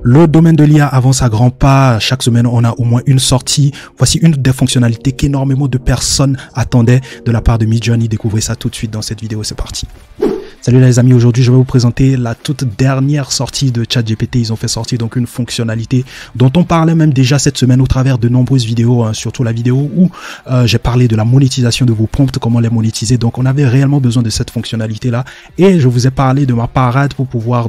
Le domaine de l'IA avance à grands pas. Chaque semaine, on a au moins une sortie. Voici une des fonctionnalités qu'énormément de personnes attendaient de la part de Midjourney. Découvrez ça tout de suite dans cette vidéo. C'est parti. Salut les amis, aujourd'hui je vais vous présenter la toute dernière sortie de ChatGPT. Ils ont fait sortir donc une fonctionnalité dont on parlait même déjà cette semaine au travers de nombreuses vidéos, surtout la vidéo où j'ai parlé de la monétisation de vos prompts, comment les monétiser. Donc on avait réellement besoin de cette fonctionnalité là et je vous ai parlé de ma parade pour pouvoir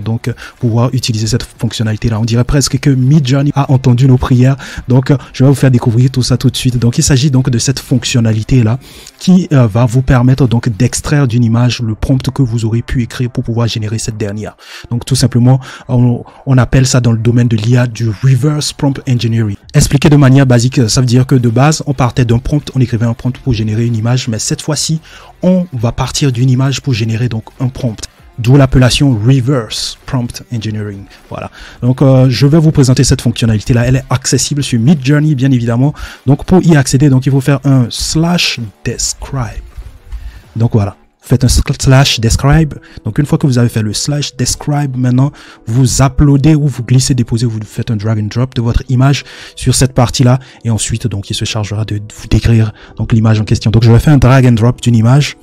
utiliser cette fonctionnalité là. On dirait presque que Midjourney a entendu nos prières. Donc je vais vous faire découvrir tout ça tout de suite. Donc il s'agit donc de cette fonctionnalité là qui va vous permettre donc d'extraire d'une image le prompt que vous aurez pu écrire pour pouvoir générer cette dernière. Donc tout simplement, on appelle ça dans le domaine de l'IA du reverse prompt engineering. Expliqué de manière basique, ça veut dire que de base, on partait d'un prompt, on écrivait un prompt pour générer une image, mais cette fois-ci, on va partir d'une image pour générer donc un prompt. D'où l'appellation Reverse Prompt Engineering. Voilà. Donc, je vais vous présenter cette fonctionnalité-là. Elle est accessible sur Midjourney, bien évidemment. Donc, pour y accéder, donc il faut faire un /describe. Donc, voilà. Faites un /describe. Donc, une fois que vous avez fait le /describe, maintenant, vous uploadez ou vous glissez, déposez, vous faites un drag and drop de votre image sur cette partie-là. Et ensuite, donc, il se chargera de vous décrire donc l'image en question. Donc, je vais faire un drag and drop d'une image.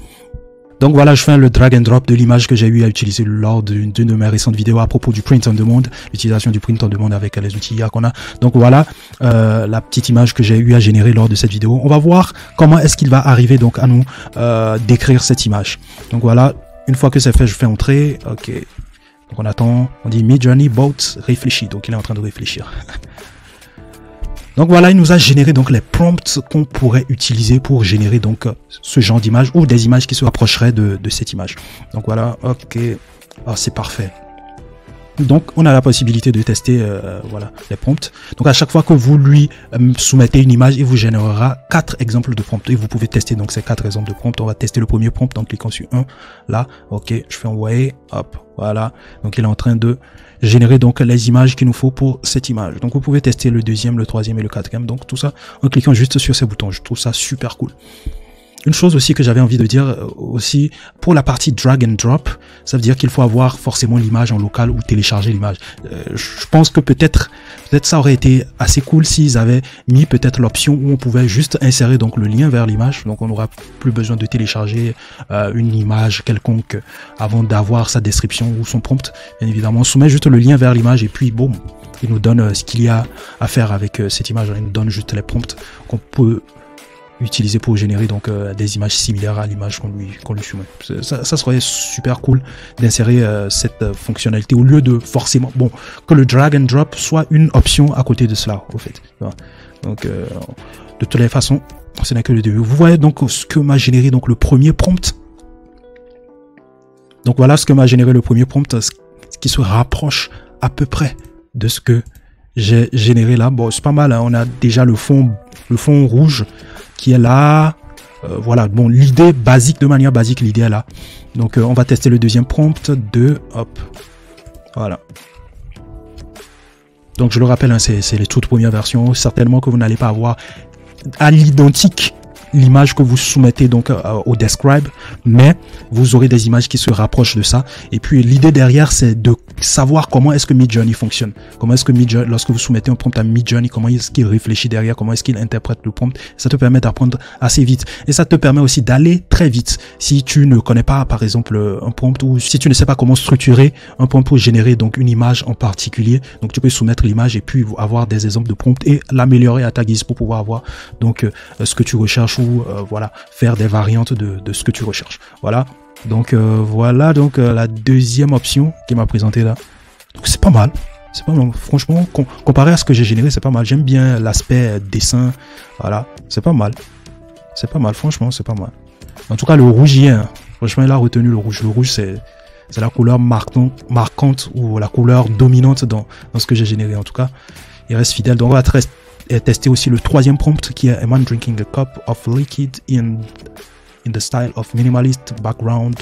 Donc voilà, je fais le drag and drop de l'image que j'ai eu à utiliser lors d'une de mes récentes vidéos à propos du print on demand, l'utilisation du print on demand avec les outils IA qu'on a. Donc voilà, la petite image que j'ai eu à générer lors de cette vidéo. On va voir comment est-ce qu'il va arriver donc à nous décrire cette image. Donc voilà, une fois que c'est fait, je fais entrer. Ok. Donc on attend, on dit Midjourney bot réfléchit. Donc il est en train de réfléchir. Donc voilà, il nous a généré donc les prompts qu'on pourrait utiliser pour générer donc ce genre d'image ou des images qui se rapprocheraient de cette image. Donc voilà, ok, c'est parfait. Donc on a la possibilité de tester voilà les prompts. Donc à chaque fois que vous lui soumettez une image, il vous générera 4 exemples de prompts et vous pouvez tester donc ces 4 exemples de prompts. On va tester le premier prompt en cliquant sur un là. Ok, je fais envoyer, hop, voilà. Donc il est en train de générer donc les images qu'il nous faut pour cette image. Donc vous pouvez tester le deuxième, le troisième et le quatrième. Donc tout ça en cliquant juste sur ces boutons. Je trouve ça super cool. Une chose aussi que j'avais envie de dire aussi, pour la partie drag and drop, ça veut dire qu'il faut avoir forcément l'image en local ou télécharger l'image. Je pense que peut-être ça aurait été assez cool s'ils avaient mis peut-être l'option où on pouvait juste insérer donc le lien vers l'image. Donc on n'aura plus besoin de télécharger une image quelconque avant d'avoir sa description ou son prompt. Bien évidemment, on soumet juste le lien vers l'image et puis boum, il nous donne ce qu'il y a à faire avec cette image. Il nous donne juste les prompts qu'on peut utiliser pour générer donc des images similaires à l'image qu'on lui soumet. Ça serait super cool d'insérer cette fonctionnalité au lieu de forcément que le drag and drop soit une option à côté de cela au fait. Donc de toutes les façons, ce n'est que le début. Vous voyez donc ce que m'a généré donc le premier prompt. Donc voilà ce que m'a généré le premier prompt, ce qui se rapproche à peu près de ce que j'ai généré là. Bon, c'est pas mal, hein. On a déjà le fond rouge qui est là. Voilà, bon, l'idée basique, de manière basique, l'idée est là. Donc on va tester le deuxième prompt de hop. Voilà. Donc je le rappelle, hein, c'est les toutes premières versions. Certainement que vous n'allez pas avoir à l'identique l'image que vous soumettez donc au describe, mais vous aurez des images qui se rapprochent de ça. Et puis l'idée derrière, c'est de savoir comment est-ce que Midjourney fonctionne. Comment est-ce que Midjourney, lorsque vous soumettez un prompt à Midjourney, comment est-ce qu'il réfléchit derrière, comment est-ce qu'il interprète le prompt. Ça te permet d'apprendre assez vite. Et ça te permet aussi d'aller très vite. Si tu ne connais pas, par exemple, un prompt, ou si tu ne sais pas comment structurer un prompt pour générer donc une image en particulier, donc tu peux soumettre l'image et puis avoir des exemples de prompt et l'améliorer à ta guise pour pouvoir avoir donc ce que tu recherches ou voilà, faire des variantes de ce que tu recherches. Voilà. Donc voilà donc la deuxième option qui m'a présenté là. Donc c'est pas mal. C'est pas mal. Franchement, comparé à ce que j'ai généré, c'est pas mal. J'aime bien l'aspect dessin. Voilà. C'est pas mal. C'est pas mal. Franchement, c'est pas mal. En tout cas, le rouge y est. Hein. Franchement, il a retenu le rouge. Le rouge, c'est la couleur marquante ou la couleur dominante dans ce que j'ai généré. En tout cas, il reste fidèle. Donc on va tester aussi le troisième prompt qui est Am I drinking a cup of liquid in the style of minimalist background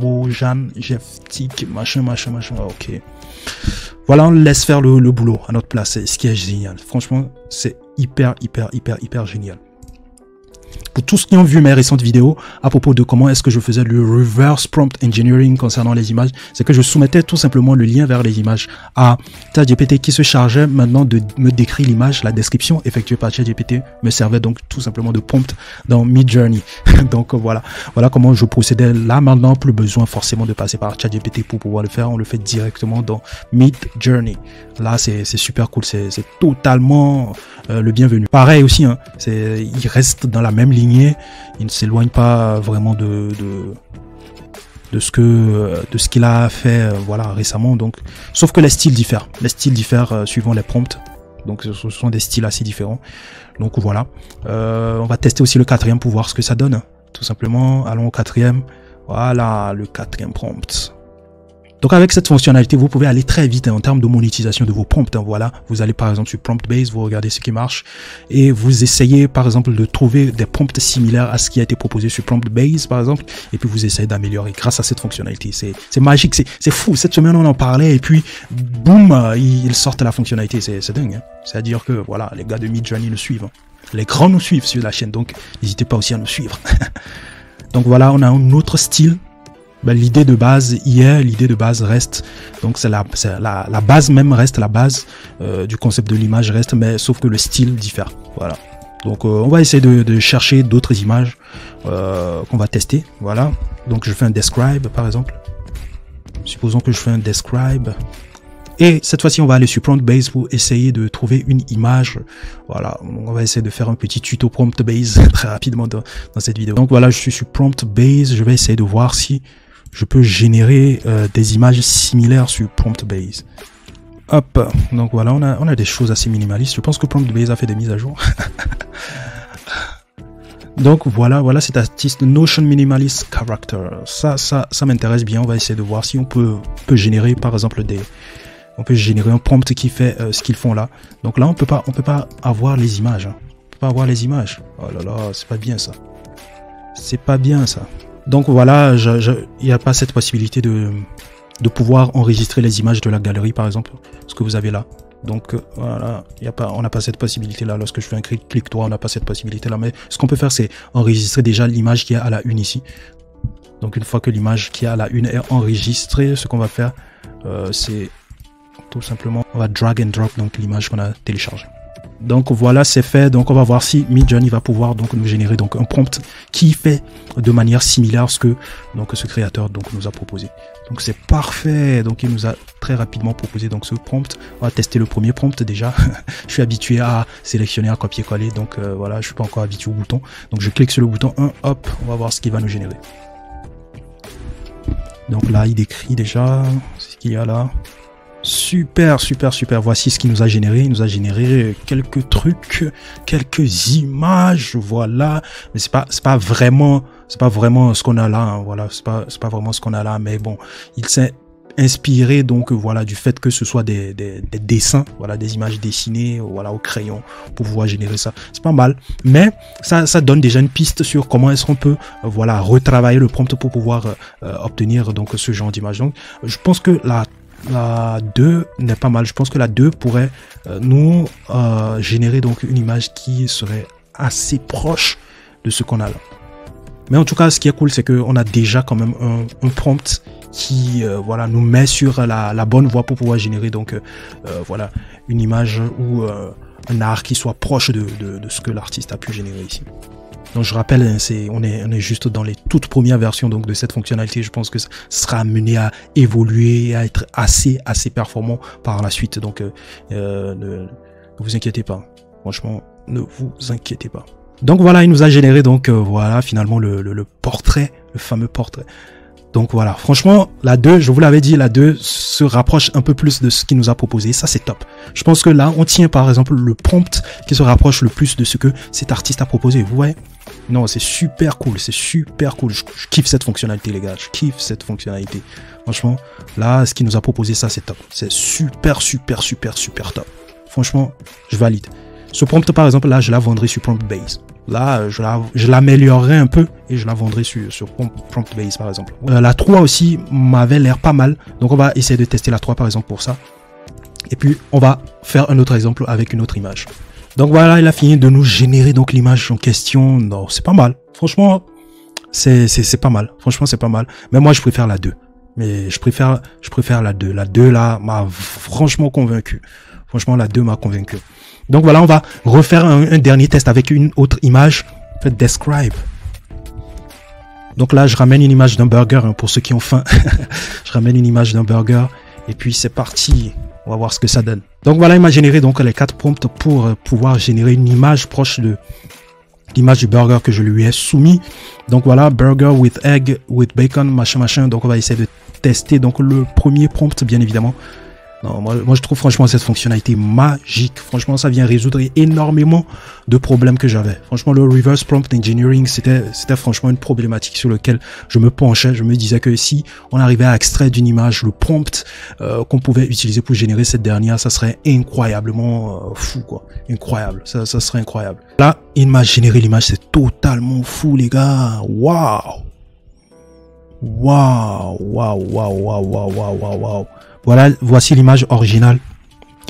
Bojan Jeftik machin. Ok. Voilà, on laisse faire le boulot à notre place. C'est ce qui est génial. Franchement, c'est hyper génial. pour tous qui ont vu mes récentes vidéos à propos de comment est-ce que je faisais le reverse prompt engineering concernant les images, c'est que je soumettais tout simplement le lien vers les images à ChatGPT qui se chargeait maintenant de me décrire l'image, la description effectuée par ChatGPT me servait donc tout simplement de prompt dans Midjourney. Donc voilà comment je procédais. Là maintenant, plus besoin forcément de passer par ChatGPT pour pouvoir le faire, on le fait directement dans Midjourney. Là c'est super cool, c'est totalement le bienvenu. Pareil aussi, hein, il reste dans la même lignée, il ne s'éloigne pas vraiment de ce qu'il a fait voilà récemment, donc sauf que les styles diffèrent suivant les prompts, donc ce sont des styles assez différents. Donc voilà, on va tester aussi le quatrième pour voir ce que ça donne, tout simplement. Allons au quatrième. Voilà le quatrième prompt. Donc avec cette fonctionnalité, vous pouvez aller très vite en termes de monétisation de vos prompts. Voilà, vous allez par exemple sur Prompt Base, vous regardez ce qui marche et vous essayez par exemple de trouver des prompts similaires à ce qui a été proposé sur Prompt Base par exemple, et puis vous essayez d'améliorer grâce à cette fonctionnalité. C'est magique, c'est fou. Cette semaine on en parlait et puis boum, ils sortent la fonctionnalité. C'est dingue, hein. C'est-à-dire que voilà, les gars de Midjourney nous suivent, hein. Les grands nous suivent sur la chaîne, donc n'hésitez pas aussi à nous suivre. Donc voilà, on a un autre style. L'idée de base l'idée de base reste, donc c'est la base même reste, la base du concept de l'image reste, mais sauf que le style diffère. Voilà. Donc on va essayer de chercher d'autres images qu'on va tester. Voilà. Donc je fais un describe par exemple. Supposons que je fais un describe. Et cette fois-ci, on va aller sur Prompt Base pour essayer de trouver une image. Voilà, on va essayer de faire un petit tuto Prompt Base très rapidement dans cette vidéo. Donc voilà, je suis sur Prompt Base. Je vais essayer de voir si je peux générer des images similaires sur Prompt Base. Hop, donc voilà, on a des choses assez minimalistes. Je pense que Prompt Base a fait des mises à jour. Donc voilà cet artiste Notion Minimalist Character. Ça m'intéresse bien. On va essayer de voir si on peut générer par exemple on peut générer un prompt qui fait ce qu'ils font là. Donc là, on peut pas avoir les images. Hein. On peut pas avoir les images. Oh là là, c'est pas bien ça. C'est pas bien ça. Donc voilà, il n'y a pas cette possibilité de pouvoir enregistrer les images de la galerie, par exemple, ce que vous avez là. Donc voilà, on n'a pas cette possibilité là. Lorsque je fais un clic droit, on n'a pas cette possibilité là. Mais ce qu'on peut faire, c'est enregistrer déjà l'image qui est à la une ici. Donc une fois que l'image qui est à la une est enregistrée, ce qu'on va faire, c'est tout simplement, on va drag and drop donc l'image qu'on a téléchargée. Donc voilà, c'est fait. Donc on va voir si Midjourney va pouvoir donc nous générer donc un prompt qui fait de manière similaire ce que donc ce créateur donc nous a proposé. Donc c'est parfait. Donc il nous a très rapidement proposé donc ce prompt. On va tester le premier prompt déjà. Je suis habitué à sélectionner, à copier-coller. Donc voilà, je suis pas encore habitué au bouton. Donc je clique sur le bouton 1, hop, on va voir ce qu'il va nous générer. Donc là, il décrit déjà ce qu'il y a là. Super. Voici ce qu'il nous a généré. Il nous a généré quelques trucs, quelques images, voilà. Mais c'est pas vraiment ce qu'on a là, hein, voilà. C'est pas vraiment ce qu'on a là, mais bon, il s'est inspiré donc voilà du fait que ce soit des dessins, voilà, des images dessinées, voilà, au crayon pour pouvoir générer ça. C'est pas mal, mais ça donne déjà une piste sur comment est-ce qu'on peut voilà retravailler le prompt pour pouvoir obtenir donc ce genre d'image. Donc je pense que la 2 n'est pas mal. Je pense que la 2 pourrait nous générer donc une image qui serait assez proche de ce qu'on a là. Mais en tout cas, ce qui est cool, c'est qu'on a déjà quand même un prompt qui voilà nous met sur la bonne voie pour pouvoir générer donc voilà une image ou un art qui soit proche de ce que l'artiste a pu générer ici. Donc je rappelle, hein, on est juste dans les toutes premières versions donc de cette fonctionnalité. Je pense que ça sera amené à évoluer, à être assez performant par la suite. Donc ne vous inquiétez pas. Franchement, ne vous inquiétez pas. Donc voilà, il nous a généré donc voilà finalement le portrait, le fameux portrait. Donc voilà, franchement, la 2, je vous l'avais dit, la 2 se rapproche un peu plus de ce qu'il nous a proposé. Ça, c'est top. Je pense que là, on tient par exemple le prompt qui se rapproche le plus de ce que cet artiste a proposé. Vous voyez? Non, c'est super cool. C'est super cool. Je kiffe cette fonctionnalité, les gars. Je kiffe cette fonctionnalité. Franchement, là, ce qu'il nous a proposé, ça, c'est top. C'est super top. Franchement, je valide. Ce prompt, par exemple, là, je la vendrai sur Prompt Base. Là, je l'améliorerai un peu et je la vendrai sur Prompt Base, par exemple. La 3 aussi m'avait l'air pas mal. Donc, on va essayer de tester la 3, par exemple, pour ça. Et puis, on va faire un autre exemple avec une autre image. Donc voilà, il a fini de nous générer donc l'image en question. Non, c'est pas mal. Franchement, c'est pas mal. Franchement, c'est pas mal. Mais moi, je préfère la 2. Mais je préfère la 2. La 2, là, m'a franchement convaincu. Franchement, la 2 m'a convaincu. Donc voilà, on va refaire un dernier test avec une autre image. En fait, describe. Donc là, je ramène une image d'un burger, hein, pour ceux qui ont faim. Je ramène une image d'un burger. Et puis, c'est parti. On va voir ce que ça donne. Donc voilà, il m'a généré donc les 4 prompts pour pouvoir générer une image proche de l'image du burger que je lui ai soumis. Donc voilà, burger with egg, with bacon, machin. Donc on va essayer de tester donc le premier prompt, bien évidemment. Non, moi je trouve franchement cette fonctionnalité magique. Franchement, ça vient résoudre énormément de problèmes que j'avais. Franchement, le reverse prompt engineering, c'était franchement une problématique sur laquelle je me penchais. Je me disais que si on arrivait à extraire d'une image le prompt qu'on pouvait utiliser pour générer cette dernière, ça serait incroyablement fou, quoi. Incroyable, ça serait incroyable. Là, il m'a généré l'image, c'est totalement fou, les gars. Waouh! Waouh! Voilà, voici l'image originale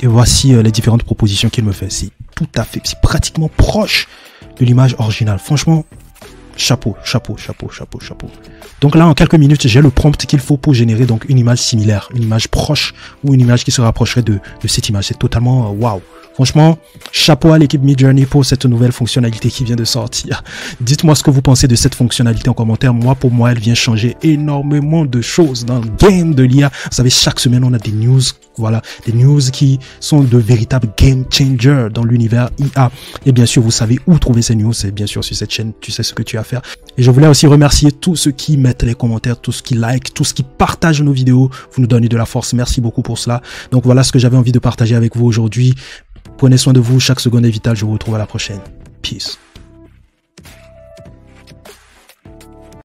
et voici les différentes propositions qu'il me fait. C'est tout à fait, c'est pratiquement proche de l'image originale. Franchement, chapeau. Donc là, en quelques minutes, j'ai le prompt qu'il faut pour générer donc une image similaire, une image proche ou une image qui se rapprocherait de cette image. C'est totalement waouh. Franchement, chapeau à l'équipe Midjourney pour cette nouvelle fonctionnalité qui vient de sortir. Dites-moi ce que vous pensez de cette fonctionnalité en commentaire. Moi, pour moi, elle vient changer énormément de choses dans le game de l'IA. Vous savez, chaque semaine, on a des news, voilà, des news qui sont de véritables game changers dans l'univers IA. Et bien sûr, vous savez où trouver ces news. C'est bien sûr sur cette chaîne, tu sais ce que tu as à faire. Et je voulais aussi remercier tous ceux qui mettent les commentaires, tous ceux qui like, tous ceux qui partagent nos vidéos. Vous nous donnez de la force. Merci beaucoup pour cela. Donc voilà ce que j'avais envie de partager avec vous aujourd'hui. Prenez soin de vous, chaque seconde est vitale, je vous retrouve à la prochaine. Peace.